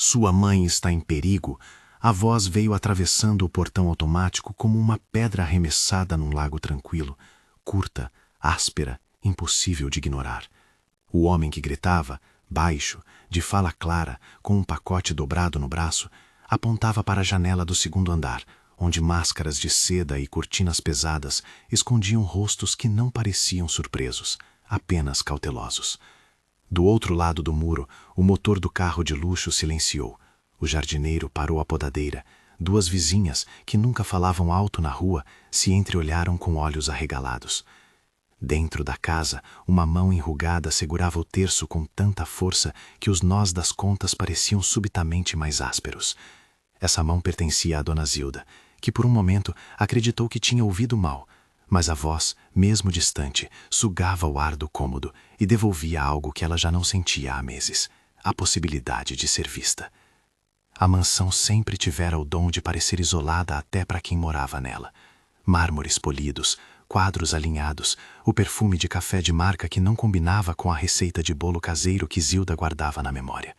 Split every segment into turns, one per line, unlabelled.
Sua mãe está em perigo, a voz veio atravessando o portão automático como uma pedra arremessada num lago tranquilo, curta, áspera, impossível de ignorar. O homem que gritava, baixo, de fala clara, com um pacote dobrado no braço, apontava para a janela do segundo andar, onde máscaras de seda e cortinas pesadas escondiam rostos que não pareciam surpresos, apenas cautelosos. Do outro lado do muro, o motor do carro de luxo silenciou. O jardineiro parou a podadeira. Duas vizinhas, que nunca falavam alto na rua, se entreolharam com olhos arregalados. Dentro da casa, uma mão enrugada segurava o terço com tanta força que os nós das contas pareciam subitamente mais ásperos. Essa mão pertencia a Dona Zilda, que por um momento acreditou que tinha ouvido mal, mas a voz, mesmo distante, sugava o ar do cômodo e devolvia algo que ela já não sentia há meses, a possibilidade de ser vista. A mansão sempre tivera o dom de parecer isolada até para quem morava nela. Mármores polidos, quadros alinhados, o perfume de café de marca que não combinava com a receita de bolo caseiro que Zilda guardava na memória.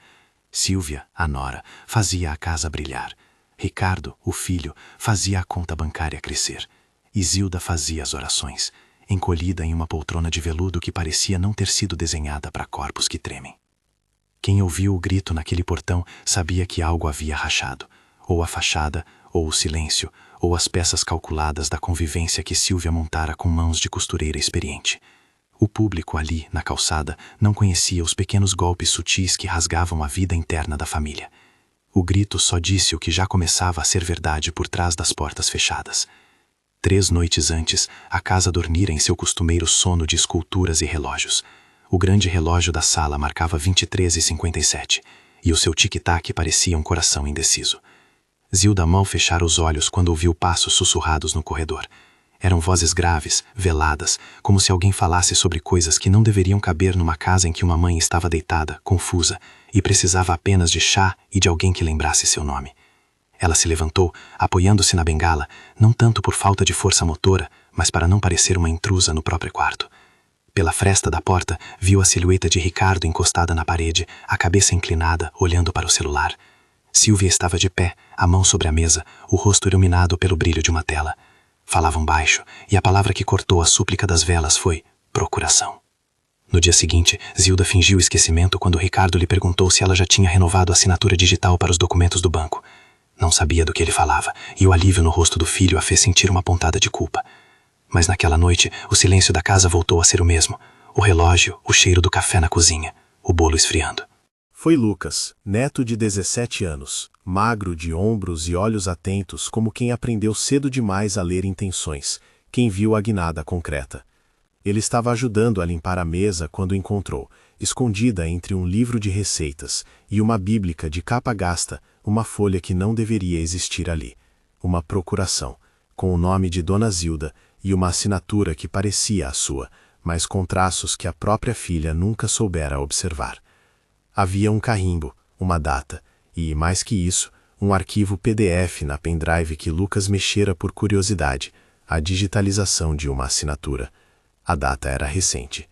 Sílvia, a nora, fazia a casa brilhar. Ricardo, o filho, fazia a conta bancária crescer. E Zilda fazia as orações, encolhida em uma poltrona de veludo que parecia não ter sido desenhada para corpos que tremem. Quem ouviu o grito naquele portão sabia que algo havia rachado, ou a fachada, ou o silêncio, ou as peças calculadas da convivência que Sílvia montara com mãos de costureira experiente. O público ali, na calçada, não conhecia os pequenos golpes sutis que rasgavam a vida interna da família. O grito só disse o que já começava a ser verdade por trás das portas fechadas. 3 noites antes, a casa dormira em seu costumeiro sono de esculturas e relógios. O grande relógio da sala marcava 23h57, e o seu tic-tac parecia um coração indeciso. Zilda mal fechara os olhos quando ouviu passos sussurrados no corredor. Eram vozes graves, veladas, como se alguém falasse sobre coisas que não deveriam caber numa casa em que uma mãe estava deitada, confusa, e precisava apenas de chá e de alguém que lembrasse seu nome. Ela se levantou, apoiando-se na bengala, não tanto por falta de força motora, mas para não parecer uma intrusa no próprio quarto. Pela fresta da porta, viu a silhueta de Ricardo encostada na parede, a cabeça inclinada, olhando para o celular. Sílvia estava de pé, a mão sobre a mesa, o rosto iluminado pelo brilho de uma tela. Falavam baixo, e a palavra que cortou a súplica das velas foi procuração. No dia seguinte, Zilda fingiu esquecimento quando Ricardo lhe perguntou se ela já tinha renovado a assinatura digital para os documentos do banco. Não sabia do que ele falava, e o alívio no rosto do filho a fez sentir uma pontada de culpa. Mas naquela noite, o silêncio da casa voltou a ser o mesmo. O relógio, o cheiro do café na cozinha, o bolo esfriando.
Foi Lucas, neto de 17 anos, magro de ombros e olhos atentos como quem aprendeu cedo demais a ler intenções, quem viu a guinada concreta. Ele estava ajudando a limpar a mesa quando encontrou, escondida entre um livro de receitas e uma bíblica de capa gasta, uma folha que não deveria existir ali. Uma procuração, com o nome de Dona Zilda e uma assinatura que parecia a sua, mas com traços que a própria filha nunca soubera observar. Havia um carimbo, uma data, e, mais que isso, um arquivo PDF na pendrive que Lucas mexera por curiosidade, a digitalização de uma assinatura. A data era recente.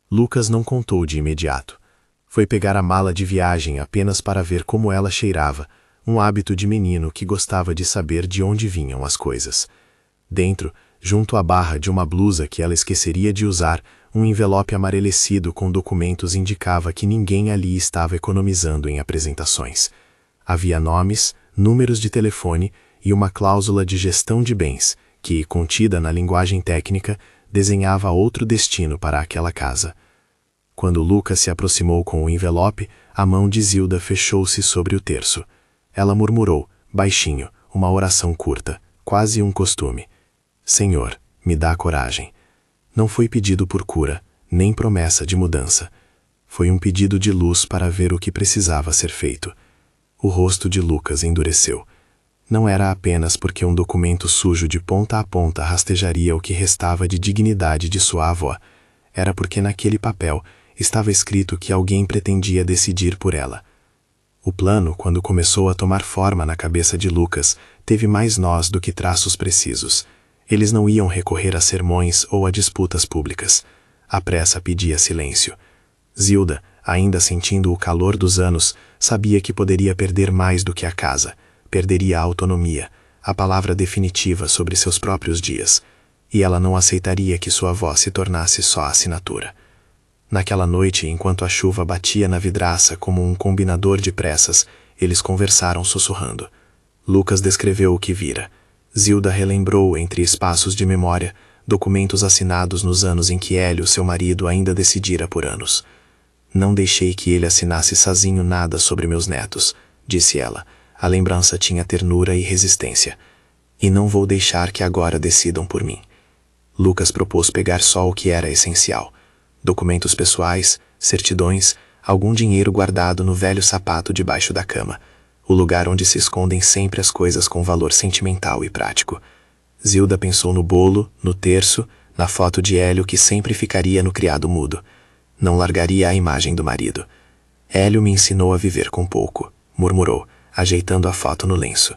Lucas não contou de imediato. Foi pegar a mala de viagem apenas para ver como ela cheirava, um hábito de menino que gostava de saber de onde vinham as coisas. Dentro, junto à barra de uma blusa que ela esqueceria de usar, um envelope amarelecido com documentos indicava que ninguém ali estava economizando em apresentações. Havia nomes, números de telefone e uma cláusula de gestão de bens, que, contida na linguagem técnica, desenhava outro destino para aquela casa. Quando Lucas se aproximou com o envelope, a mão de Zilda fechou-se sobre o terço. Ela murmurou, baixinho, uma oração curta, quase um costume. Senhor, me dá coragem. Não foi pedido por cura, nem promessa de mudança. Foi um pedido de luz para ver o que precisava ser feito. O rosto de Lucas endureceu. Não era apenas porque um documento sujo de ponta a ponta rastejaria o que restava de dignidade de sua avó. Era porque naquele papel estava escrito que alguém pretendia decidir por ela. O plano, quando começou a tomar forma na cabeça de Lucas, teve mais nós do que traços precisos. Eles não iam recorrer a sermões ou a disputas públicas. A pressa pedia silêncio. Zilda, Ainda sentindo o calor dos anos, sabia que poderia perder mais do que a casa. Perderia a autonomia, a palavra definitiva sobre seus próprios dias. E ela não aceitaria que sua voz se tornasse só assinatura. Naquela noite, enquanto a chuva batia na vidraça como um combinador de pressas, eles conversaram sussurrando. Lucas descreveu o que vira. Zilda relembrou, entre espaços de memória, documentos assinados nos anos em que Hélio, seu marido, ainda decidira por anos. Não deixei que ele assinasse sozinho nada sobre meus netos, disse ela. A lembrança tinha ternura e resistência. E não vou deixar que agora decidam por mim. Lucas propôs pegar só o que era essencial. Documentos pessoais, certidões, algum dinheiro guardado no velho sapato debaixo da cama, o lugar onde se escondem sempre as coisas com valor sentimental e prático. Zilda pensou no bolo, no terço, na foto de Hélio que sempre ficaria no criado mudo. Não largaria a imagem do marido. Hélio me ensinou a viver com pouco, murmurou, ajeitando a foto no lenço.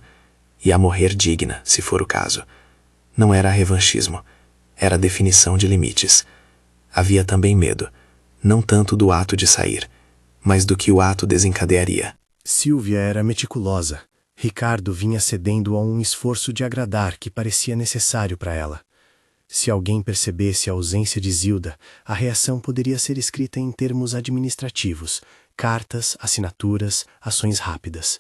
E a morrer digna, se for o caso. Não era revanchismo. Era definição de limites. Havia também medo, não tanto do ato de sair, mas do que o ato desencadearia.
Sílvia era meticulosa. Ricardo vinha cedendo a um esforço de agradar que parecia necessário para ela. Se alguém percebesse a ausência de Zilda, a reação poderia ser escrita em termos administrativos, cartas, assinaturas, ações rápidas.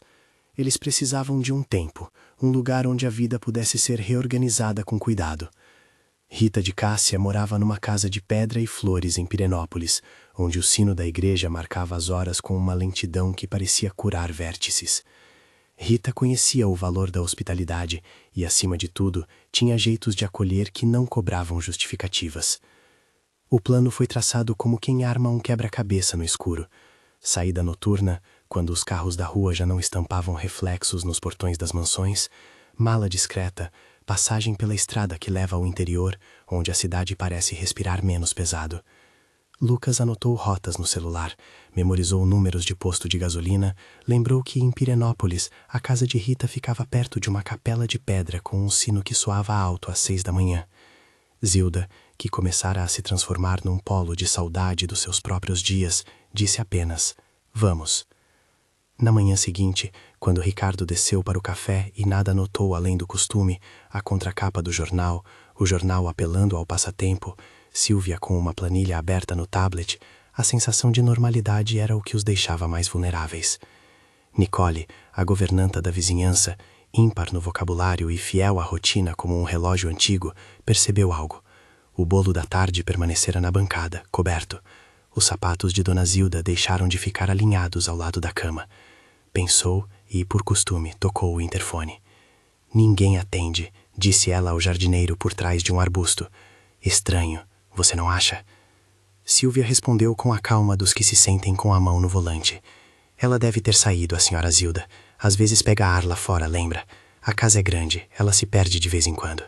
Eles precisavam de um tempo, um lugar onde a vida pudesse ser reorganizada com cuidado. Rita de Cássia morava numa casa de pedra e flores em Pirenópolis, onde o sino da igreja marcava as horas com uma lentidão que parecia curar vértices. Rita conhecia o valor da hospitalidade e, acima de tudo, tinha jeitos de acolher que não cobravam justificativas. O plano foi traçado como quem arma um quebra-cabeça no escuro. Saída noturna, quando os carros da rua já não estampavam reflexos nos portões das mansões, mala discreta, passagem pela estrada que leva ao interior, onde a cidade parece respirar menos pesado. Lucas anotou rotas no celular, memorizou números de posto de gasolina, lembrou que em Pirenópolis a casa de Rita ficava perto de uma capela de pedra com um sino que soava alto às 6 da manhã. Zilda, que começara a se transformar num polo de saudade dos seus próprios dias, disse apenas, vamos. Na manhã seguinte, quando Ricardo desceu para o café e nada notou além do costume, a contracapa do jornal, o jornal apelando ao passatempo, Sílvia com uma planilha aberta no tablet, a sensação de normalidade era o que os deixava mais vulneráveis. Nicole, a governanta da vizinhança, ímpar no vocabulário e fiel à rotina como um relógio antigo, percebeu algo. O bolo da tarde permanecera na bancada, coberto. Os sapatos de Dona Zilda deixaram de ficar alinhados ao lado da cama. Pensou e, por costume, tocou o interfone. Ninguém atende, disse ela ao jardineiro por trás de um arbusto. Estranho, você não acha? Sílvia respondeu com a calma dos que se sentem com a mão no volante. Ela deve ter saído, a senhora Zilda. Às vezes pega ar lá fora, lembra? A casa é grande, ela se perde de vez em quando.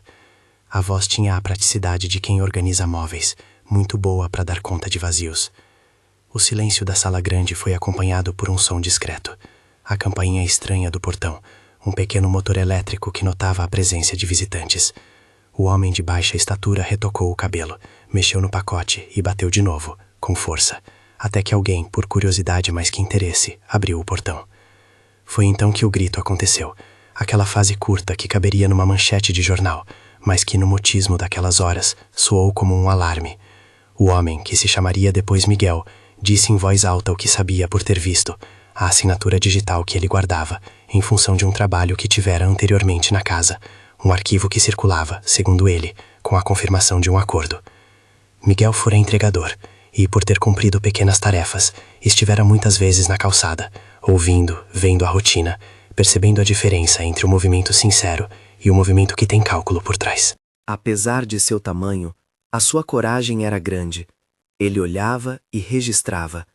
A voz tinha a praticidade de quem organiza móveis, muito boa para dar conta de vazios. O silêncio da sala grande foi acompanhado por um som discreto. A campainha estranha do portão, um pequeno motor elétrico que notava a presença de visitantes. O homem de baixa estatura retocou o cabelo, mexeu no pacote e bateu de novo, com força, até que alguém, por curiosidade mais que interesse, abriu o portão. Foi então que o grito aconteceu, aquela fase curta que caberia numa manchete de jornal, mas que no mutismo daquelas horas soou como um alarme. O homem, que se chamaria depois Miguel, disse em voz alta o que sabia por ter visto, a assinatura digital que ele guardava, em função de um trabalho que tivera anteriormente na casa, um arquivo que circulava, segundo ele, com a confirmação de um acordo. Miguel fora entregador, e por ter cumprido pequenas tarefas, estivera muitas vezes na calçada, ouvindo, vendo a rotina, percebendo a diferença entre o movimento sincero e o movimento que tem cálculo por trás.
Apesar de seu tamanho, a sua coragem era grande. Ele olhava e registrava.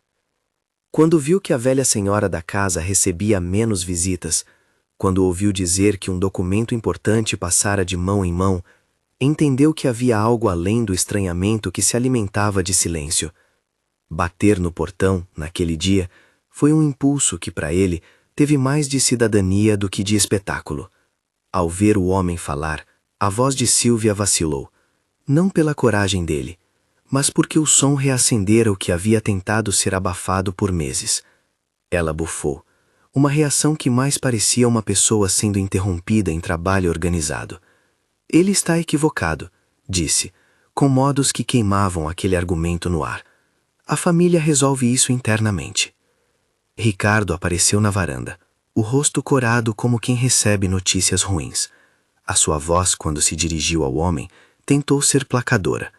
Quando viu que a velha senhora da casa recebia menos visitas, quando ouviu dizer que um documento importante passara de mão em mão, entendeu que havia algo além do estranhamento que se alimentava de silêncio. Bater no portão, naquele dia, foi um impulso que, para ele, teve mais de cidadania do que de espetáculo. Ao ver o homem falar, a voz de Sílvia vacilou. Não pela coragem dele, mas porque o som reacendera o que havia tentado ser abafado por meses. Ela bufou, uma reação que mais parecia uma pessoa sendo interrompida em trabalho organizado. Ele está equivocado, disse, com modos que queimavam aquele argumento no ar. A família resolve isso internamente. Ricardo apareceu na varanda, o rosto corado como quem recebe notícias ruins. A sua voz, quando se dirigiu ao homem, tentou ser placadora,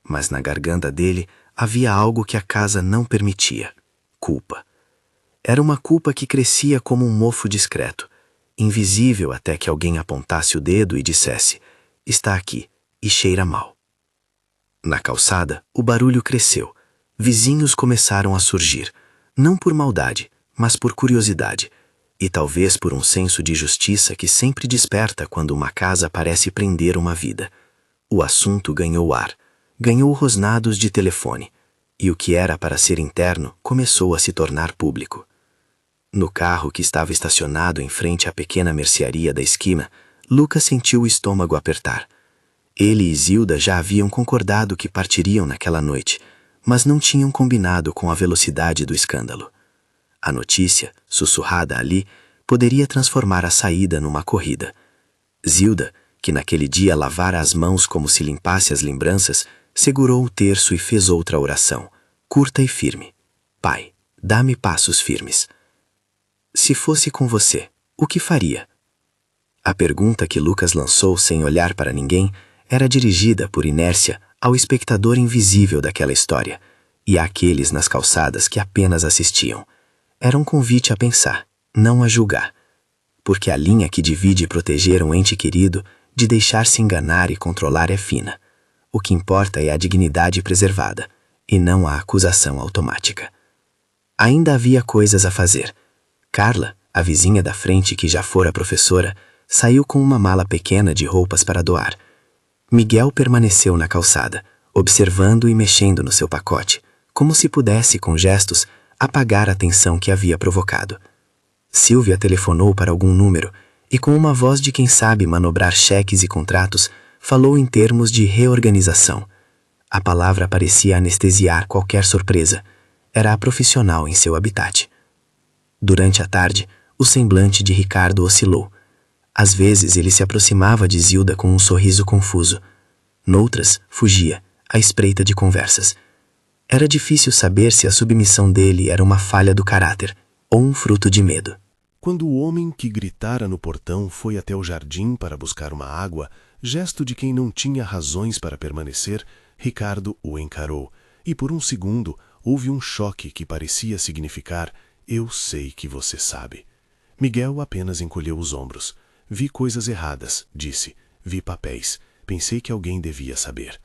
mas na garganta dele havia algo que a casa não permitia: culpa. Era uma culpa que crescia como um mofo discreto, invisível até que alguém apontasse o dedo e dissesse: está aqui, e cheira mal. Na calçada, o barulho cresceu. Vizinhos começaram a surgir, não por maldade, mas por curiosidade, e talvez por um senso de justiça que sempre desperta quando uma casa parece prender uma vida. O assunto ganhou ar, ganhou rosnados de telefone, e o que era para ser interno começou a se tornar público. No carro que estava estacionado em frente à pequena mercearia da esquina, Lucas sentiu o estômago apertar. Ele e Zilda já haviam concordado que partiriam naquela noite, mas não tinham combinado com a velocidade do escândalo. A notícia, sussurrada ali, poderia transformar a saída numa corrida. Zilda, que naquele dia lavara as mãos como se limpasse as lembranças, segurou o terço e fez outra oração, curta e firme. Pai, dá-me passos firmes. Se fosse com você, o que faria? A pergunta que Lucas lançou sem olhar para ninguém era dirigida, por inércia, ao espectador invisível daquela história e àqueles nas calçadas que apenas assistiam. Era um convite a pensar, não a julgar. Porque a linha que divide proteger um ente querido de deixar-se enganar e controlar é fina. O que importa é a dignidade preservada, e não a acusação automática. Ainda havia coisas a fazer. Carla, a vizinha da frente que já fora professora, saiu com uma mala pequena de roupas para doar. Miguel permaneceu na calçada, observando e mexendo no seu pacote, como se pudesse, com gestos, apagar a tensão que havia provocado. Silvia telefonou para algum número e, com uma voz de quem sabe manobrar cheques e contratos, falou em termos de reorganização. A palavra parecia anestesiar qualquer surpresa. Era a profissional em seu habitat. Durante a tarde, o semblante de Ricardo oscilou. Às vezes ele se aproximava de Zilda com um sorriso confuso. Noutras, fugia, à espreita de conversas. Era difícil saber se a submissão dele era uma falha do caráter ou um fruto de medo.
Quando o homem que gritara no portão foi até o jardim para buscar uma água, gesto de quem não tinha razões para permanecer, Ricardo o encarou, e por um segundo houve um choque que parecia significar: eu sei que você sabe. Miguel apenas encolheu os ombros. Vi coisas erradas, disse. Vi papéis. Pensei que alguém devia saber.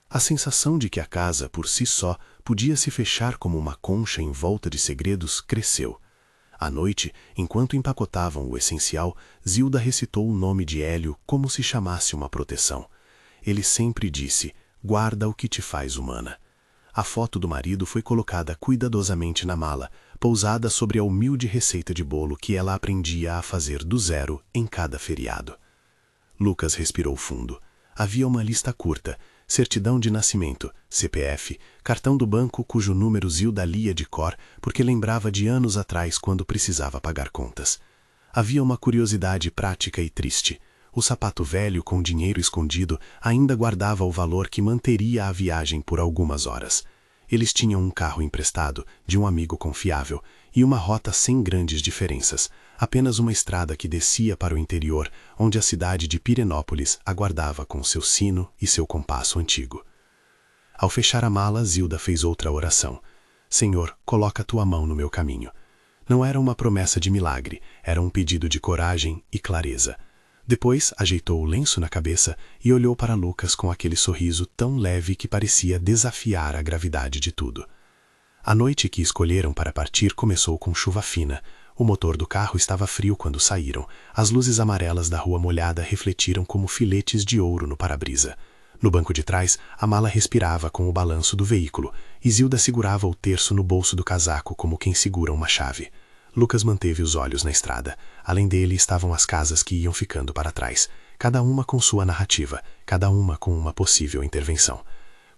A sensação de que a casa, por si só, podia se fechar como uma concha em volta de segredos cresceu. À noite, enquanto empacotavam o essencial, Zilda recitou o nome de Hélio como se chamasse uma proteção. Ele sempre disse: guarda o que te faz humana. A foto do marido foi colocada cuidadosamente na mala, pousada sobre a humilde receita de bolo que ela aprendia a fazer do zero em cada feriado. Lucas respirou fundo. Havia uma lista curta: certidão de nascimento, CPF, cartão do banco cujo número Zilda lia de cor porque lembrava de anos atrás quando precisava pagar contas. Havia uma curiosidade prática e triste. O sapato velho com dinheiro escondido ainda guardava o valor que manteria a viagem por algumas horas. Eles tinham um carro emprestado, de um amigo confiável, e uma rota sem grandes diferenças, apenas uma estrada que descia para o interior, onde a cidade de Pirenópolis aguardava com seu sino e seu compasso antigo. Ao fechar a mala, Zilda fez outra oração. Senhor, coloca tua mão no meu caminho. Não era uma promessa de milagre, era um pedido de coragem e clareza. Depois ajeitou o lenço na cabeça e olhou para Lucas com aquele sorriso tão leve que parecia desafiar a gravidade de tudo. A noite que escolheram para partir começou com chuva fina. O motor do carro estava frio quando saíram. As luzes amarelas da rua molhada refletiram como filetes de ouro no para-brisa. No banco de trás, a mala respirava com o balanço do veículo, e Zilda segurava o terço no bolso do casaco como quem segura uma chave. Lucas manteve os olhos na estrada. Além dele estavam as casas que iam ficando para trás, cada uma com sua narrativa, cada uma com uma possível intervenção.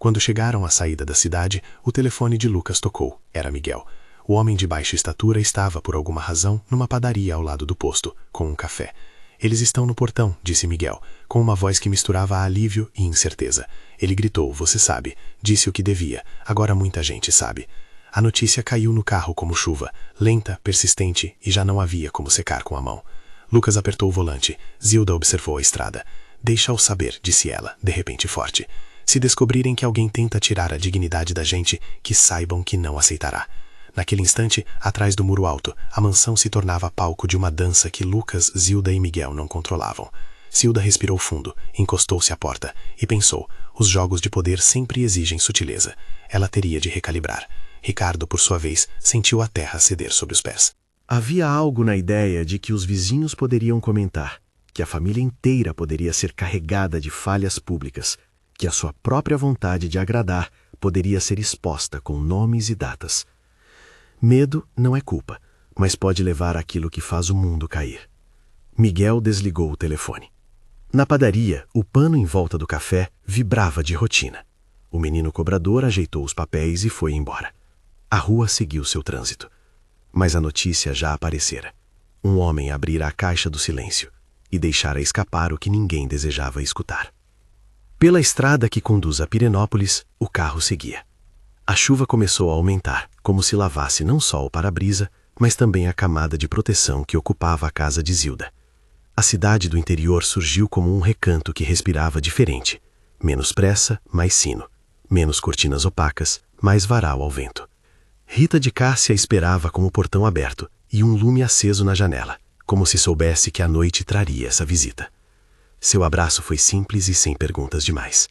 Quando chegaram à saída da cidade, o telefone de Lucas tocou. Era Miguel. O homem de baixa estatura estava, por alguma razão, numa padaria ao lado do posto, com um café. Eles estão no portão, disse Miguel, com uma voz que misturava alívio e incerteza. Ele gritou, você sabe. Disse o que devia. Agora muita gente sabe. A notícia caiu no carro como chuva, lenta, persistente, e já não havia como secar com a mão. Lucas apertou o volante. Zilda observou a estrada. Deixa-o saber, disse ela, de repente forte. Se descobrirem que alguém tenta tirar a dignidade da gente, que saibam que não aceitará. Naquele instante, atrás do muro alto, a mansão se tornava palco de uma dança que Lucas, Zilda e Miguel não controlavam. Zilda respirou fundo, encostou-se à porta e pensou, os jogos de poder sempre exigem sutileza. Ela teria de recalibrar. Ricardo, por sua vez, sentiu a terra ceder sob os pés.
Havia algo na ideia de que os vizinhos poderiam comentar, que a família inteira poderia ser carregada de falhas públicas, que a sua própria vontade de agradar poderia ser exposta com nomes e datas. Medo não é culpa, mas pode levar àquilo que faz o mundo cair. Miguel desligou o telefone. Na padaria, o pano em volta do café vibrava de rotina. O menino cobrador ajeitou os papéis e foi embora. A rua seguiu seu trânsito. Mas a notícia já aparecera. Um homem abrira a caixa do silêncio e deixara escapar o que ninguém desejava escutar. Pela estrada que conduz a Pirenópolis, o carro seguia. A chuva começou a aumentar, como se lavasse não só o para-brisa, mas também a camada de proteção que ocupava a casa de Zilda. A cidade do interior surgiu como um recanto que respirava diferente. Menos pressa, mais sino. Menos cortinas opacas, mais varal ao vento. Rita de Cássia esperava com o portão aberto e um lume aceso na janela, como se soubesse que a noite traria essa visita. Seu abraço foi simples e sem perguntas demais.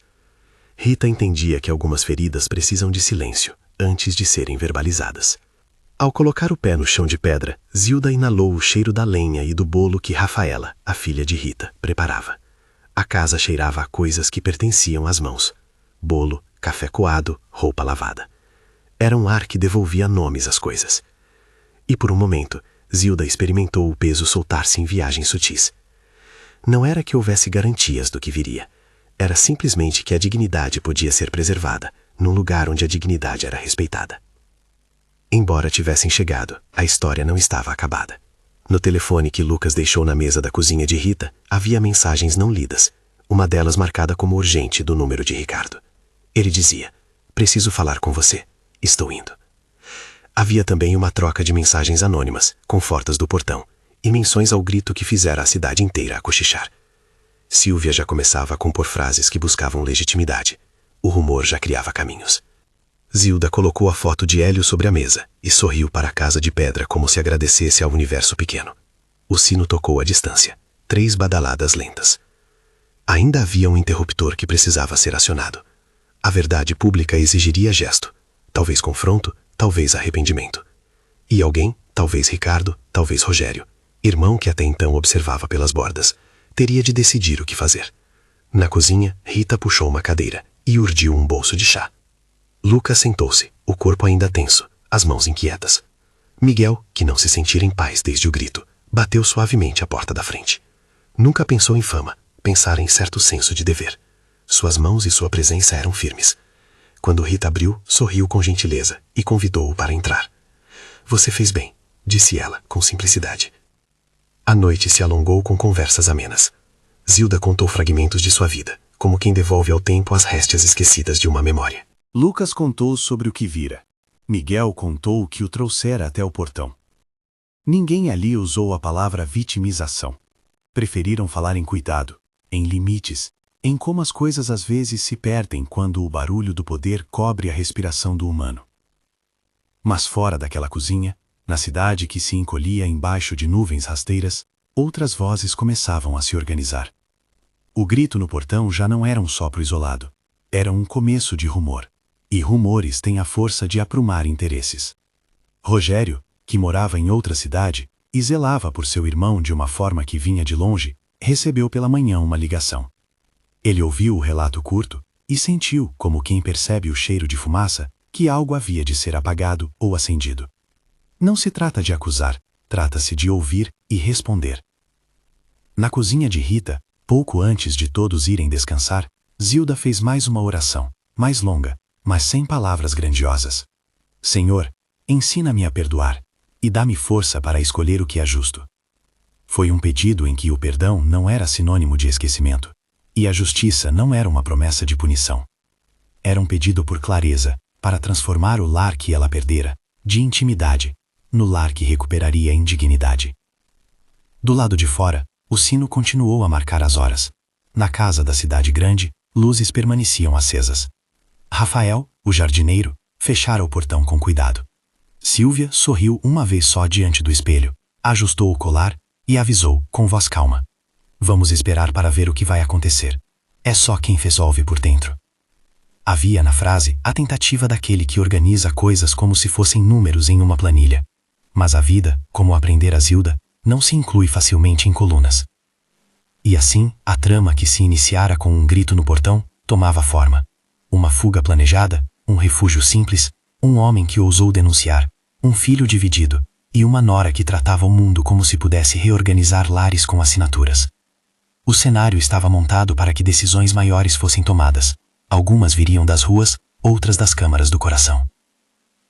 Rita entendia que algumas feridas precisam de silêncio antes de serem verbalizadas. Ao colocar o pé no chão de pedra, Zilda inalou o cheiro da lenha e do bolo que Rafaela, a filha de Rita, preparava. A casa cheirava a coisas que pertenciam às mãos. Bolo, café coado, roupa lavada. Era um ar que devolvia nomes às coisas. E por um momento, Zilda experimentou o peso soltar-se em viagens sutis. Não era que houvesse garantias do que viria. Era simplesmente que a dignidade podia ser preservada, num lugar onde a dignidade era respeitada. Embora tivessem chegado, a história não estava acabada. No telefone que Lucas deixou na mesa da cozinha de Rita, havia mensagens não lidas, uma delas marcada como urgente do número de Ricardo. Ele dizia, preciso falar com você, estou indo. Havia também uma troca de mensagens anônimas, com portas do portão, e menções ao grito que fizera a cidade inteira a cochichar. Silvia já começava a compor frases que buscavam legitimidade. O rumor já criava caminhos. Zilda colocou a foto de Hélio sobre a mesa e sorriu para a casa de pedra como se agradecesse ao universo pequeno. O sino tocou à distância. 3 badaladas lentas. Ainda havia um interruptor que precisava ser acionado. A verdade pública exigiria gesto. Talvez confronto, talvez arrependimento. E alguém, talvez Ricardo, talvez Rogério, irmão que até então observava pelas bordas, teria de decidir o que fazer. Na cozinha, Rita puxou uma cadeira e urdiu um bolso de chá. Lucas sentou-se, o corpo ainda tenso, as mãos inquietas. Miguel, que não se sentira em paz desde o grito, bateu suavemente à porta da frente. Nunca pensou em fama, pensara em certo senso de dever. Suas mãos e sua presença eram firmes. Quando Rita abriu, sorriu com gentileza e convidou-o para entrar. Você fez bem, disse ela, com simplicidade. A noite se alongou com conversas amenas. Zilda contou fragmentos de sua vida, como quem devolve ao tempo as réstias esquecidas de uma memória.
Lucas contou sobre o que vira. Miguel contou o que o trouxera até o portão. Ninguém ali usou a palavra vitimização. Preferiram falar em cuidado, em limites, em como as coisas às vezes se perdem quando o barulho do poder cobre a respiração do humano. Mas fora daquela cozinha, na cidade que se encolhia embaixo de nuvens rasteiras, outras vozes começavam a se organizar. O grito no portão já não era um sopro isolado. Era um começo de rumor. E rumores têm a força de aprumar interesses. Rogério, que morava em outra cidade e zelava por seu irmão de uma forma que vinha de longe, recebeu pela manhã uma ligação. Ele ouviu o relato curto e sentiu, como quem percebe o cheiro de fumaça, que algo havia de ser apagado ou acendido. Não se trata de acusar, trata-se de ouvir e responder. Na cozinha de Rita, pouco antes de todos irem descansar, Zilda fez mais uma oração, mais longa, mas sem palavras grandiosas. Senhor, ensina-me a perdoar, e dá-me força para escolher o que é justo. Foi um pedido em que o perdão não era sinônimo de esquecimento, e a justiça não era uma promessa de punição. Era um pedido por clareza, para transformar o lar que ela perdera, de intimidade, no lar que recuperaria em dignidade. Do lado de fora, o sino continuou a marcar as horas. Na casa da cidade grande, luzes permaneciam acesas. Rafael, o jardineiro, fechara o portão com cuidado. Silvia sorriu uma vez só diante do espelho, ajustou o colar e avisou, com voz calma: vamos esperar para ver o que vai acontecer. É só quem resolve por dentro. Havia na frase a tentativa daquele que organiza coisas como se fossem números em uma planilha. Mas a vida, como aprendera Zilda, não se inclui facilmente em colunas. E assim, a trama que se iniciara com um grito no portão, tomava forma. Uma fuga planejada, um refúgio simples, um homem que ousou denunciar, um filho dividido, e uma nora que tratava o mundo como se pudesse reorganizar lares com assinaturas. O cenário estava montado para que decisões maiores fossem tomadas. Algumas viriam das ruas, outras das câmaras do coração.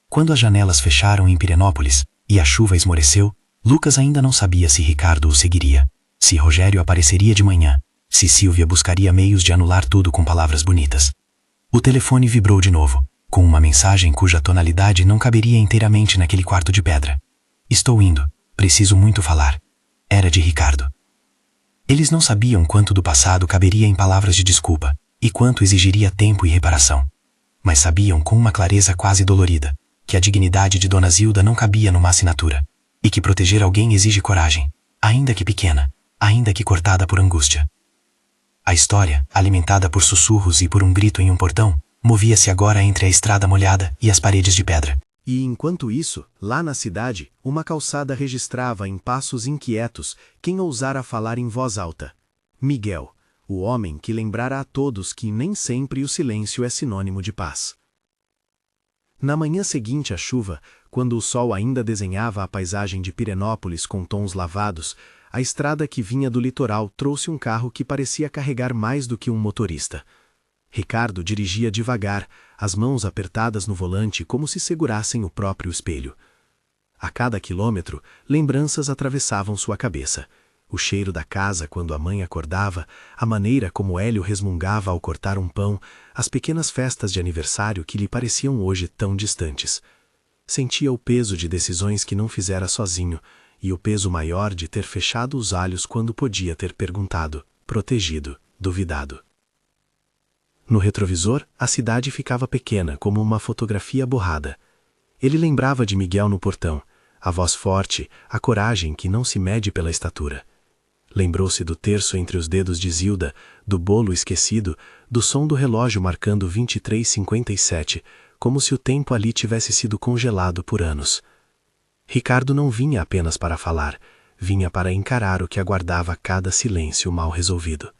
Quando as janelas fecharam em Pirenópolis, e a chuva esmoreceu, Lucas ainda não sabia se Ricardo o seguiria, se Rogério apareceria de manhã, se Silvia buscaria meios de anular tudo com palavras bonitas. O telefone vibrou de novo, com uma mensagem cuja tonalidade não caberia inteiramente naquele quarto de pedra. Estou indo, preciso muito falar. Era de Ricardo. Eles não sabiam quanto do passado caberia em palavras de desculpa, e quanto exigiria tempo e reparação. Mas sabiam com uma clareza quase dolorida, que a dignidade de Dona Zilda não cabia numa assinatura, e que proteger alguém exige coragem, ainda que pequena, ainda que cortada por angústia. A história, alimentada por sussurros e por um grito em um portão, movia-se agora entre a estrada molhada e as paredes de pedra.
E enquanto isso, lá na cidade, uma calçada registrava em passos inquietos quem ousara falar em voz alta: Miguel, o homem que lembrara a todos que nem sempre o silêncio é sinônimo de paz. Na manhã seguinte à chuva, quando o sol ainda desenhava a paisagem de Pirenópolis com tons lavados, a estrada que vinha do litoral trouxe um carro que parecia carregar mais do que um motorista. Ricardo dirigia devagar, as mãos apertadas no volante como se segurassem o próprio espelho. A cada quilômetro, lembranças atravessavam sua cabeça. O cheiro da casa quando a mãe acordava, a maneira como Hélio resmungava ao cortar um pão, as pequenas festas de aniversário que lhe pareciam hoje tão distantes. Sentia o peso de decisões que não fizera sozinho, e o peso maior de ter fechado os olhos quando podia ter perguntado, protegido, duvidado. No retrovisor, a cidade ficava pequena, como uma fotografia borrada. Ele lembrava de Miguel no portão, a voz forte, a coragem que não se mede pela estatura. Lembrou-se do terço entre os dedos de Zilda, do bolo esquecido, do som do relógio marcando 23h57, como se o tempo ali tivesse sido congelado por anos. Ricardo não vinha apenas para falar, vinha para encarar o que aguardava cada silêncio mal resolvido.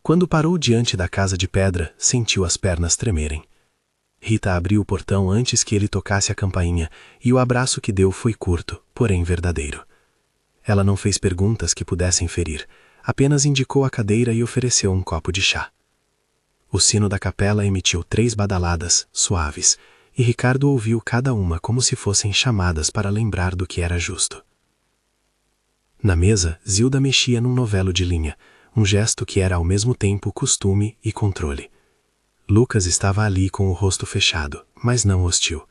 Quando parou diante da casa de pedra, sentiu as pernas tremerem. Rita abriu o portão antes que ele tocasse a campainha, e o abraço que deu foi curto, porém verdadeiro. Ela não fez perguntas que pudessem ferir, apenas indicou a cadeira e ofereceu um copo de chá. O sino da capela emitiu 3 badaladas, suaves, e Ricardo ouviu cada uma como se fossem chamadas para lembrar do que era justo. Na mesa, Zilda mexia num novelo de linha, um gesto que era ao mesmo tempo costume e controle. Lucas estava ali com o rosto fechado, mas não hostil.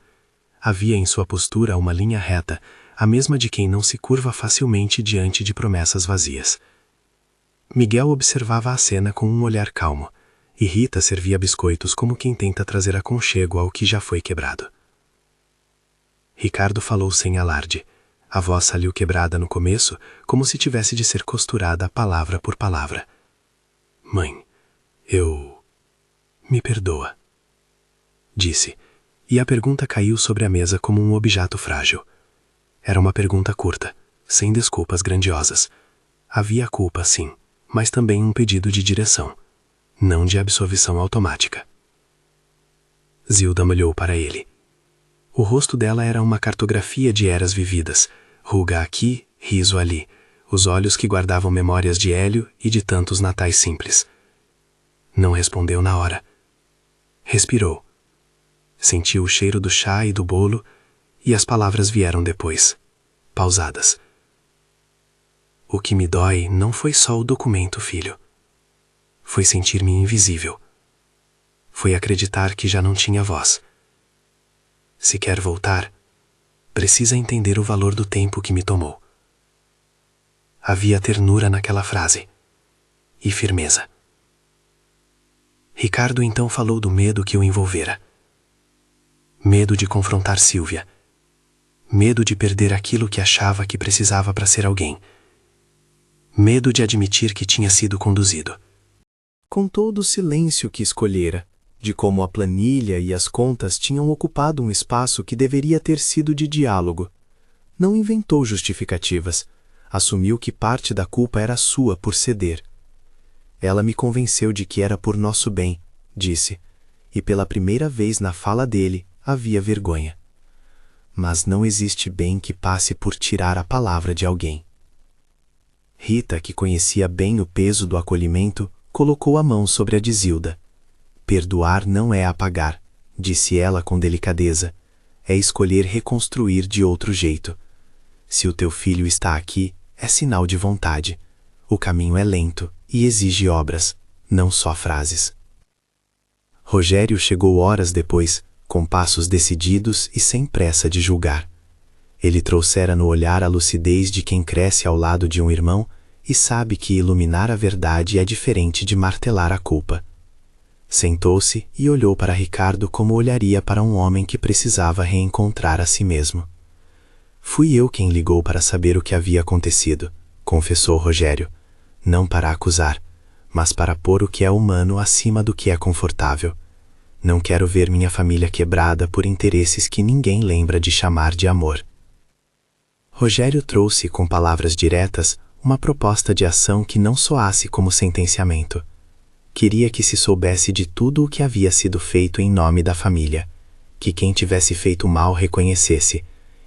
Havia em sua postura uma linha reta, a mesma de quem não se curva facilmente diante de promessas vazias. Miguel observava a cena com um olhar calmo, e Rita servia biscoitos como quem tenta trazer aconchego ao que já foi quebrado. Ricardo falou sem alarde. A voz saiu quebrada no começo, como se tivesse de ser costurada palavra por palavra. Mãe, me perdoa, disse, e a pergunta caiu sobre a mesa como um objeto frágil. Era uma pergunta curta, sem desculpas grandiosas. Havia culpa, sim, mas também um pedido de direção, não de absolvição automática. Zilda olhou para ele. O rosto dela era uma cartografia de eras vividas, ruga aqui, riso ali, os olhos que guardavam memórias de Hélio e de tantos natais simples. Não respondeu na hora. Respirou. Sentiu o cheiro do chá e do bolo, e as palavras vieram depois, pausadas. O que me dói não foi só o documento, filho. Foi sentir-me invisível. Foi acreditar que já não tinha voz. Se quer voltar, precisa entender o valor do tempo que me tomou. Havia ternura naquela frase. E firmeza. Ricardo então falou do medo que o envolvera. Medo de confrontar Sílvia. Medo de perder aquilo que achava que precisava para ser alguém. Medo de admitir que tinha sido conduzido.
Contou do silêncio que escolhera, de como a planilha e as contas tinham ocupado um espaço que deveria ter sido de diálogo. Não inventou justificativas. Assumiu que parte da culpa era sua por ceder. Ela me convenceu de que era por nosso bem, disse, e pela primeira vez na fala dele havia vergonha. Mas não existe bem que passe por tirar a palavra de alguém. Rita, que conhecia bem o peso do acolhimento, colocou a mão sobre a de Zilda. Perdoar não é apagar, disse ela com delicadeza. É escolher reconstruir de outro jeito. Se o teu filho está aqui, é sinal de vontade. O caminho é lento e exige obras, não só frases. Rogério chegou horas depois, com passos decididos e sem pressa de julgar. Ele trouxera no olhar a lucidez de quem cresce ao lado de um irmão e sabe que iluminar a verdade é diferente de martelar a culpa. Sentou-se e olhou para Ricardo como olharia para um homem que precisava reencontrar a si mesmo. Fui eu quem ligou para saber o que havia acontecido, confessou Rogério, não para acusar, mas para pôr o que é humano acima do que é confortável. Não quero ver minha família quebrada por interesses que ninguém lembra de chamar de amor. Rogério trouxe, com palavras diretas, uma proposta de ação que não soasse como sentenciamento. Queria que se soubesse de tudo o que havia sido feito em nome da família, que quem tivesse feito mal reconhecesse,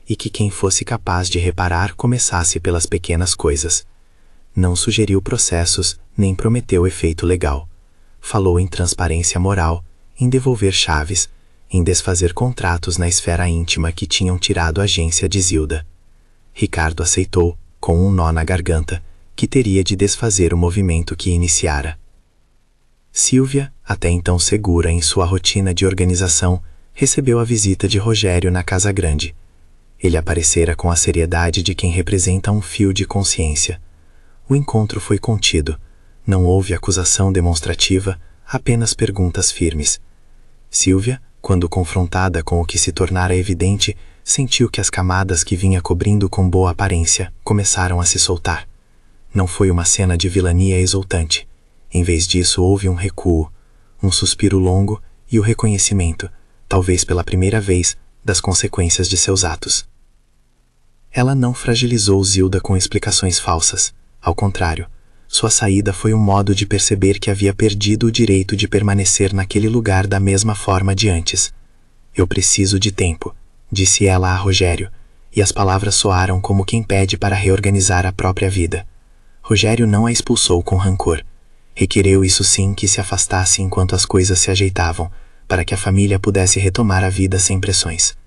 e que quem fosse capaz de reparar começasse pelas pequenas coisas. Não sugeriu processos, nem prometeu efeito legal. Falou em transparência moral, em devolver chaves, em desfazer contratos na esfera íntima que tinham tirado a agência de Zilda. Ricardo aceitou, com um nó na garganta, que teria de desfazer o movimento que iniciara. Sílvia, até então segura em sua rotina de organização, recebeu a visita de Rogério na casa grande. Ele aparecera com a seriedade de quem representa um fio de consciência. O encontro foi contido. Não houve acusação demonstrativa, apenas perguntas firmes. Sílvia, quando confrontada com o que se tornara evidente, sentiu que as camadas que vinha cobrindo com boa aparência começaram a se soltar. Não foi uma cena de vilania exultante. Em vez disso, houve um recuo, um suspiro longo e o reconhecimento, talvez pela primeira vez, das consequências de seus atos. Ela não fragilizou Zilda com explicações falsas. Ao contrário, sua saída foi um modo de perceber que havia perdido o direito de permanecer naquele lugar da mesma forma de antes. Eu preciso de tempo, disse ela a Rogério, e as palavras soaram como quem pede para reorganizar a própria vida. Rogério não a expulsou com rancor. Requereu isso sim que se afastasse enquanto as coisas se ajeitavam, para que a família pudesse retomar a vida sem pressões.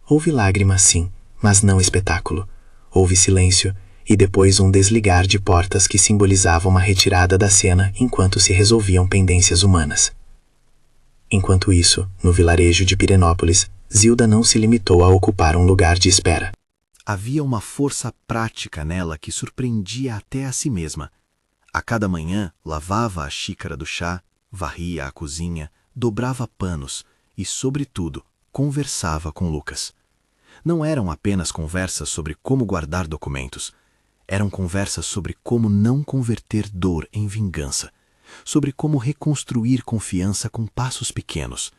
Houve lágrimas, sim, mas não espetáculo. Houve silêncio, e depois um desligar de portas que simbolizava uma retirada da cena enquanto se resolviam pendências humanas. Enquanto isso, no vilarejo de Pirenópolis, Zilda não se limitou a ocupar um lugar de espera.
Havia uma força prática nela que surpreendia até a si mesma. A cada manhã, lavava a xícara do chá, varria a cozinha, dobrava panos e, sobretudo, conversava com Lucas. Não eram apenas conversas sobre como guardar documentos. Eram conversas sobre como não converter dor em vingança, sobre como reconstruir confiança com passos pequenos,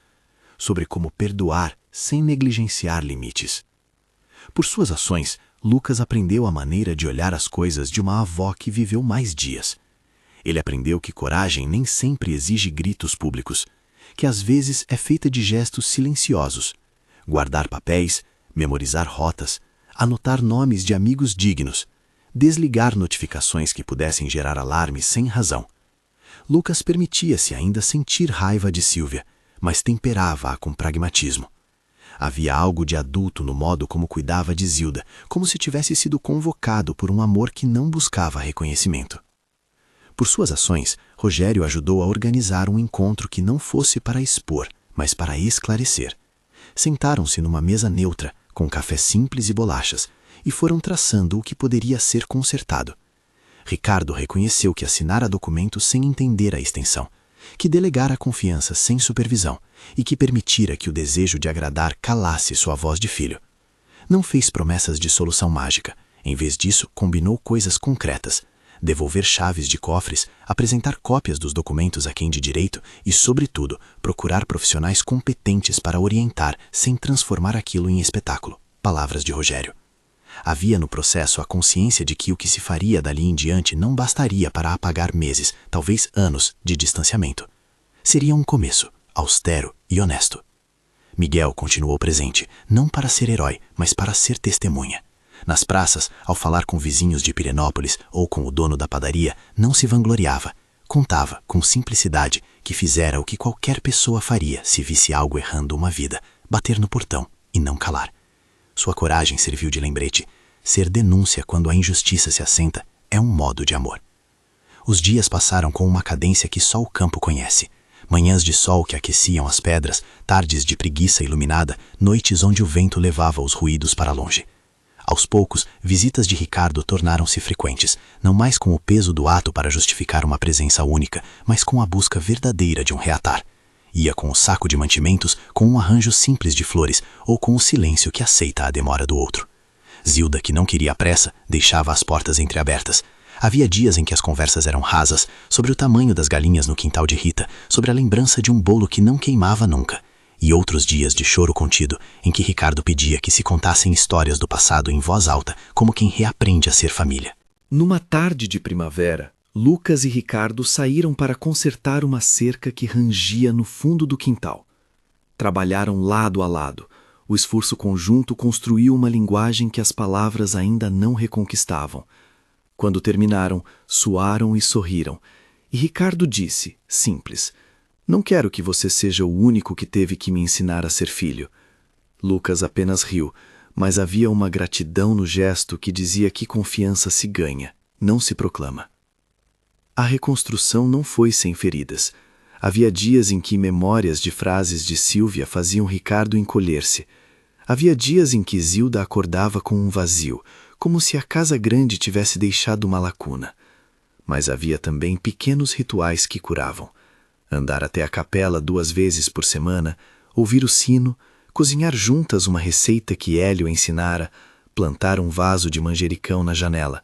sobre como perdoar sem negligenciar limites. Por suas ações, Lucas aprendeu a maneira de olhar as coisas de uma avó que viveu mais dias. Ele aprendeu que coragem nem sempre exige gritos públicos, que às vezes é feita de gestos silenciosos. Guardar papéis, memorizar rotas, anotar nomes de amigos dignos, desligar notificações que pudessem gerar alarme sem razão. Lucas permitia-se ainda sentir raiva de Sílvia, mas temperava-a com pragmatismo. Havia algo de adulto no modo como cuidava de Zilda, como se tivesse sido convocado por um amor que não buscava reconhecimento. Por suas ações, Rogério ajudou a organizar um encontro que não fosse para expor, mas para esclarecer. Sentaram-se numa mesa neutra, com café simples e bolachas, e foram traçando o que poderia ser consertado. Ricardo reconheceu que assinara documentos sem entender a extensão, que delegara a confiança sem supervisão e que permitira que o desejo de agradar calasse sua voz de filho. Não fez promessas de solução mágica. Em vez disso, combinou coisas concretas: devolver chaves de cofres, apresentar cópias dos documentos a quem de direito e, sobretudo, procurar profissionais competentes para orientar sem transformar aquilo em espetáculo. Palavras de Rogério. Havia no processo a consciência de que o que se faria dali em diante não bastaria para apagar meses, talvez anos, de distanciamento. Seria um começo, austero e honesto. Miguel continuou presente, não para ser herói, mas para ser testemunha. Nas praças, ao falar com vizinhos de Pirenópolis ou com o dono da padaria, não se vangloriava. Contava, com simplicidade, que fizera o que qualquer pessoa faria se visse algo errando uma vida: bater no portão e não calar. Sua coragem serviu de lembrete. Ser denúncia quando a injustiça se assenta é um modo de amor. Os dias passaram com uma cadência que só o campo conhece. Manhãs de sol que aqueciam as pedras, tardes de preguiça iluminada, noites onde o vento levava os ruídos para longe. Aos poucos, visitas de Ricardo tornaram-se frequentes, não mais com o peso do ato para justificar uma presença única, mas com a busca verdadeira de um reatar. Ia com o saco de mantimentos, com um arranjo simples de flores, ou com o silêncio que aceita a demora do outro. Zilda, que não queria pressa, deixava as portas entreabertas. Havia dias em que as conversas eram rasas, sobre o tamanho das galinhas no quintal de Rita, sobre a lembrança de um bolo que não queimava nunca. E outros dias de choro contido, em que Ricardo pedia que se contassem histórias do passado em voz alta, como quem reaprende a ser família.
Numa tarde de primavera, Lucas e Ricardo saíram para consertar uma cerca que rangia no fundo do quintal. Trabalharam lado a lado. O esforço conjunto construiu uma linguagem que as palavras ainda não reconquistavam. Quando terminaram, suaram e sorriram. E Ricardo disse, simples: "Não quero que você seja o único que teve que me ensinar a ser filho." Lucas apenas riu, mas havia uma gratidão no gesto que dizia que confiança se ganha, não se proclama. A reconstrução não foi sem feridas. Havia dias em que memórias de frases de Sílvia faziam Ricardo encolher-se. Havia dias em que Zilda acordava com um vazio, como se a casa grande tivesse deixado uma lacuna. Mas havia também pequenos rituais que curavam. Andar até a capela 2 vezes por semana, ouvir o sino, cozinhar juntas uma receita que Hélio ensinara, plantar um vaso de manjericão na janela.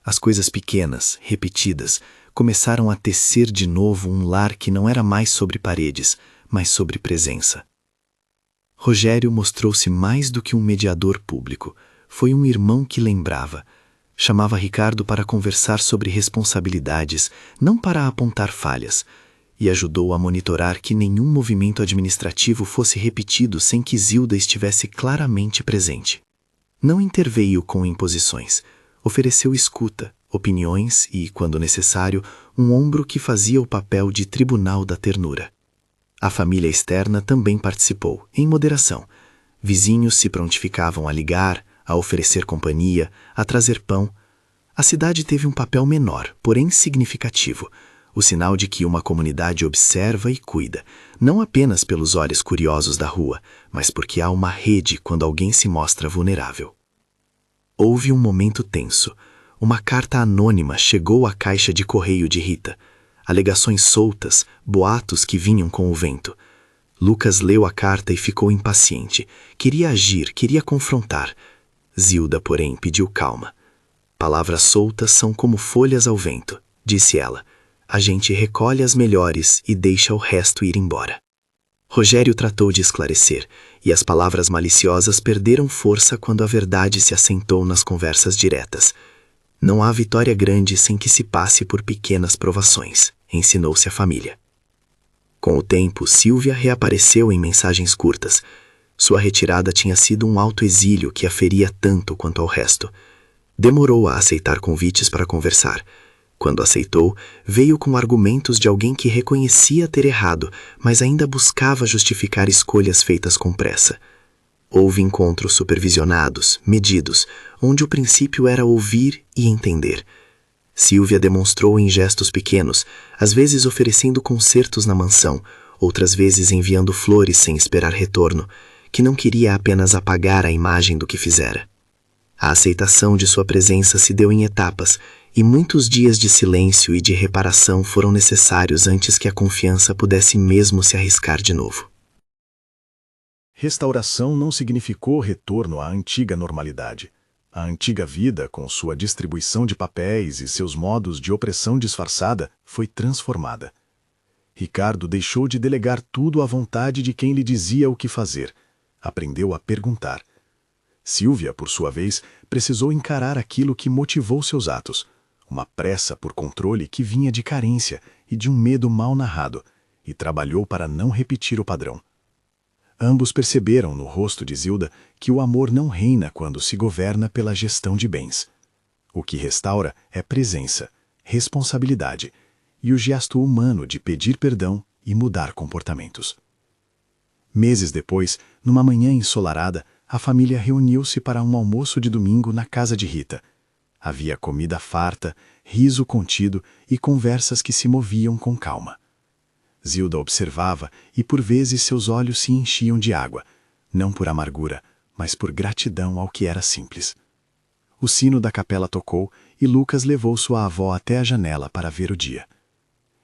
As coisas pequenas, repetidas, começaram a tecer de novo um lar que não era mais sobre paredes, mas sobre presença. Rogério mostrou-se mais do que um mediador público. Foi um irmão que lembrava. Chamava Ricardo para conversar sobre responsabilidades, não para apontar falhas, e ajudou a monitorar que nenhum movimento administrativo fosse repetido sem que Zilda estivesse claramente presente. Não interveio com imposições. Ofereceu escuta, opiniões e, quando necessário, um ombro que fazia o papel de tribunal da ternura. A família externa também participou, em moderação. Vizinhos se prontificavam a ligar, a oferecer companhia, a trazer pão. A cidade teve um papel menor, porém significativo, o sinal de que uma comunidade observa e cuida, não apenas pelos olhos curiosos da rua, mas porque há uma rede quando alguém se mostra vulnerável. Houve um momento tenso. Uma carta anônima chegou à caixa de correio de Rita. Alegações soltas, boatos que vinham com o vento. Lucas leu a carta e ficou impaciente. Queria agir, queria confrontar. Zilda, porém, pediu calma. "Palavras soltas são como folhas ao vento", disse ela. "A gente recolhe as melhores e deixa o resto ir embora." Rogério tratou de esclarecer, e as palavras maliciosas perderam força quando a verdade se assentou nas conversas diretas. Não há vitória grande sem que se passe por pequenas provações, ensinou-se a família. Com o tempo, Sílvia reapareceu em mensagens curtas. Sua retirada tinha sido um autoexílio que a feria tanto quanto ao resto. Demorou a aceitar convites para conversar. Quando aceitou, veio com argumentos de alguém que reconhecia ter errado, mas ainda buscava justificar escolhas feitas com pressa. Houve encontros supervisionados, medidos, onde o princípio era ouvir e entender. Silvia demonstrou em gestos pequenos, às vezes oferecendo concertos na mansão, outras vezes enviando flores sem esperar retorno, que não queria apenas apagar a imagem do que fizera. A aceitação de sua presença se deu em etapas, e muitos dias de silêncio e de reparação foram necessários antes que a confiança pudesse mesmo se arriscar de novo.
Restauração não significou retorno à antiga normalidade. A antiga vida, com sua distribuição de papéis e seus modos de opressão disfarçada, foi transformada. Ricardo deixou de delegar tudo à vontade de quem lhe dizia o que fazer. Aprendeu a perguntar. Silvia, por sua vez, precisou encarar aquilo que motivou seus atos. Uma pressa por controle que vinha de carência e de um medo mal narrado, e trabalhou para não repetir o padrão. Ambos perceberam no rosto de Zilda que o amor não reina quando se governa pela gestão de bens. O que restaura é presença, responsabilidade e o gesto humano de pedir perdão e mudar comportamentos. Meses depois, numa manhã ensolarada, a família reuniu-se para um almoço de domingo na casa de Rita. Havia comida farta, riso contido e conversas que se moviam com calma. Zilda observava e por vezes seus olhos se enchiam de água, não por amargura, mas por gratidão ao que era simples. O sino da capela tocou e Lucas levou sua avó até a janela para ver o dia.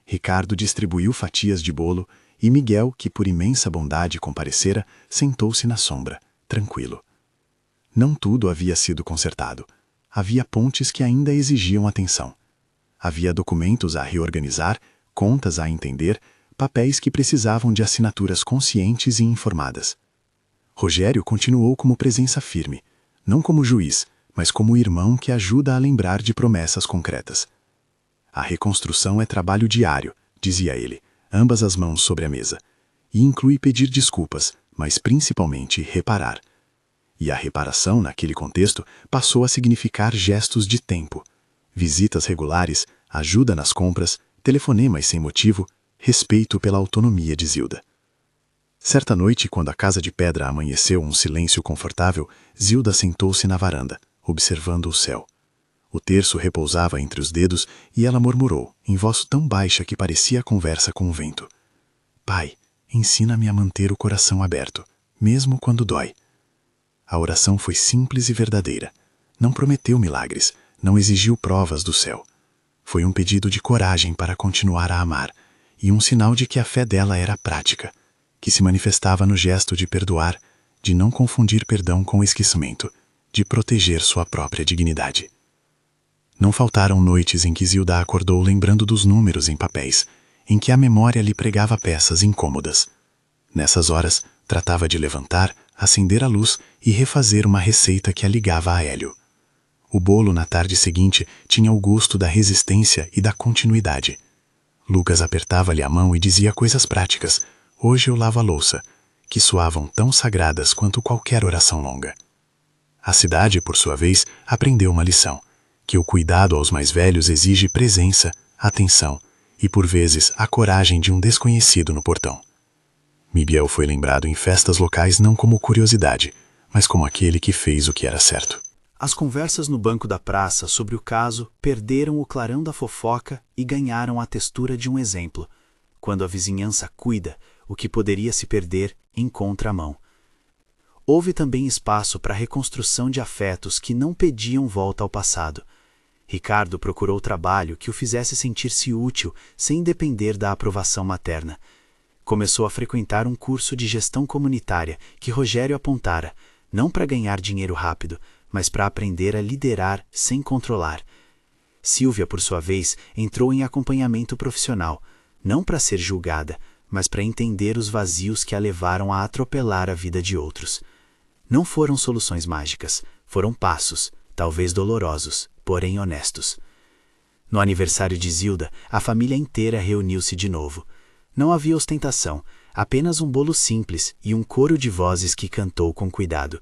Ricardo distribuiu fatias de bolo e Miguel, que por imensa bondade comparecera, sentou-se na sombra, tranquilo. Não tudo havia sido consertado. Havia pontes que ainda exigiam atenção. Havia documentos a reorganizar, contas a entender, papéis que precisavam de assinaturas conscientes e informadas. Rogério continuou como presença firme, não como juiz, mas como irmão que ajuda a lembrar de promessas concretas. A reconstrução é trabalho diário, dizia ele, ambas as mãos sobre a mesa, e inclui pedir desculpas, mas principalmente reparar. E a reparação, naquele contexto, passou a significar gestos de tempo, visitas regulares, ajuda nas compras, telefonemas sem motivo, respeito pela autonomia de Zilda. Certa noite, quando a casa de pedra amanheceu um silêncio confortável, Zilda sentou-se na varanda, observando o céu. O terço repousava entre os dedos e ela murmurou, em voz tão baixa que parecia conversa com o vento. Pai, ensina-me a manter o coração aberto, mesmo quando dói. A oração foi simples e verdadeira. Não prometeu milagres, não exigiu provas do céu. Foi um pedido de coragem para continuar a amar, e um sinal de que a fé dela era prática, que se manifestava no gesto de perdoar, de não confundir perdão com esquecimento, de proteger sua própria dignidade. Não faltaram noites em que Zilda acordou lembrando dos números em papéis, em que a memória lhe pregava peças incômodas. Nessas horas, tratava de levantar, acender a luz e refazer uma receita que a ligava a Hélio. O bolo na tarde seguinte tinha o gosto da resistência e da continuidade. Lucas apertava-lhe a mão e dizia coisas práticas, hoje eu lavo a louça, que soavam tão sagradas quanto qualquer oração longa. A cidade, por sua vez, aprendeu uma lição, que o cuidado aos mais velhos exige presença, atenção e, por vezes, a coragem de um desconhecido no portão. Miguel foi lembrado em festas locais não como curiosidade, mas como aquele que fez o que era certo.
As conversas no banco da praça sobre o caso perderam o clarão da fofoca e ganharam a textura de um exemplo. Quando a vizinhança cuida, o que poderia se perder encontra a mão. Houve também espaço para a reconstrução de afetos que não pediam volta ao passado. Ricardo procurou trabalho que o fizesse sentir-se útil sem depender da aprovação materna. Começou a frequentar um curso de gestão comunitária que Rogério apontara, não para ganhar dinheiro rápido, mas para aprender a liderar sem controlar. Silvia, por sua vez, entrou em acompanhamento profissional, não para ser julgada, mas para entender os vazios que a levaram a atropelar a vida de outros. Não foram soluções mágicas, foram passos, talvez dolorosos, porém honestos. No aniversário de Zilda, a família inteira reuniu-se de novo. Não havia ostentação, apenas um bolo simples e um coro de vozes que cantou com cuidado.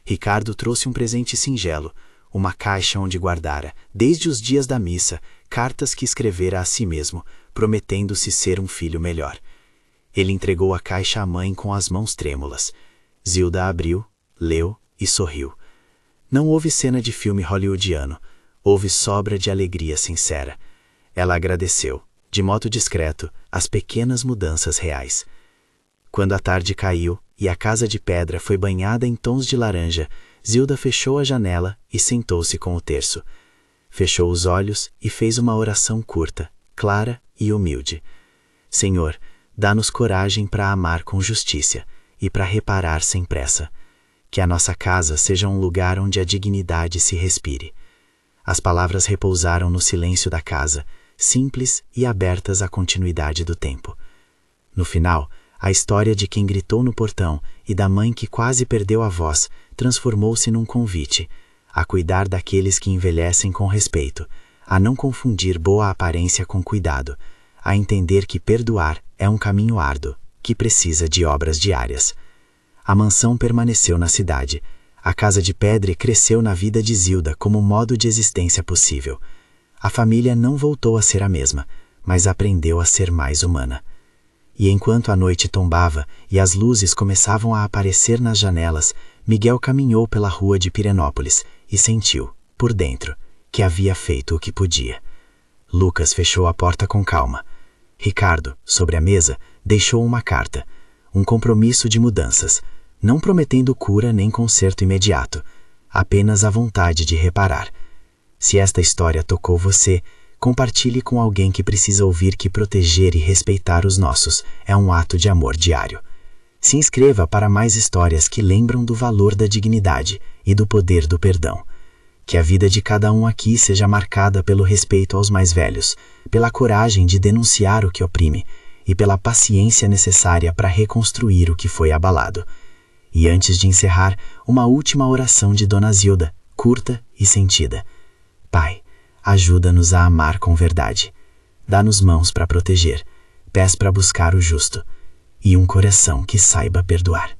Ricardo trouxe um presente singelo, uma caixa onde guardara, desde os dias da missa,
cartas que escrevera a si mesmo, prometendo-se ser um filho melhor. Ele entregou a caixa à mãe com as mãos trêmulas. Zilda abriu, leu e sorriu. Não houve cena de filme hollywoodiano, houve sobra de alegria sincera. Ela agradeceu, de modo discreto, as pequenas mudanças reais. Quando a tarde caiu e a casa de pedra foi banhada em tons de laranja, Zilda fechou a janela e sentou-se com o terço. Fechou os olhos e fez uma oração curta, clara e humilde. Senhor, dá-nos coragem para amar com justiça e para reparar sem pressa. Que a nossa casa seja um lugar onde a dignidade se respire. As palavras repousaram no silêncio da casa, simples e abertas à continuidade do tempo. No final, a história de quem gritou no portão e da mãe que quase perdeu a voz transformou-se num convite a cuidar daqueles que envelhecem com respeito, a não confundir boa aparência com cuidado, a entender que perdoar é um caminho árduo, que precisa de obras diárias. A mansão permaneceu na cidade. A casa de pedra cresceu na vida de Zilda como modo de existência possível. A família não voltou a ser a mesma, mas aprendeu a ser mais humana. E enquanto a noite tombava e as luzes começavam a aparecer nas janelas, Miguel caminhou pela rua de Pirenópolis e sentiu, por dentro, que havia feito o que podia. Lucas fechou a porta com calma. Ricardo, sobre a mesa, deixou uma carta, um compromisso de mudanças, não prometendo cura nem conserto imediato, apenas a vontade de reparar. Se esta história tocou você, compartilhe com alguém que precisa ouvir que proteger e respeitar os nossos é um ato de amor diário. Se inscreva para mais histórias que lembram do valor da dignidade e do poder do perdão. Que a vida de cada um aqui seja marcada pelo respeito aos mais velhos, pela coragem de denunciar o que oprime e pela paciência necessária para reconstruir o que foi abalado. E antes de encerrar, uma última oração de Dona Zilda, curta e sentida. Pai, ajuda-nos a amar com verdade. Dá-nos mãos para proteger, pés para buscar o justo e um coração que saiba perdoar.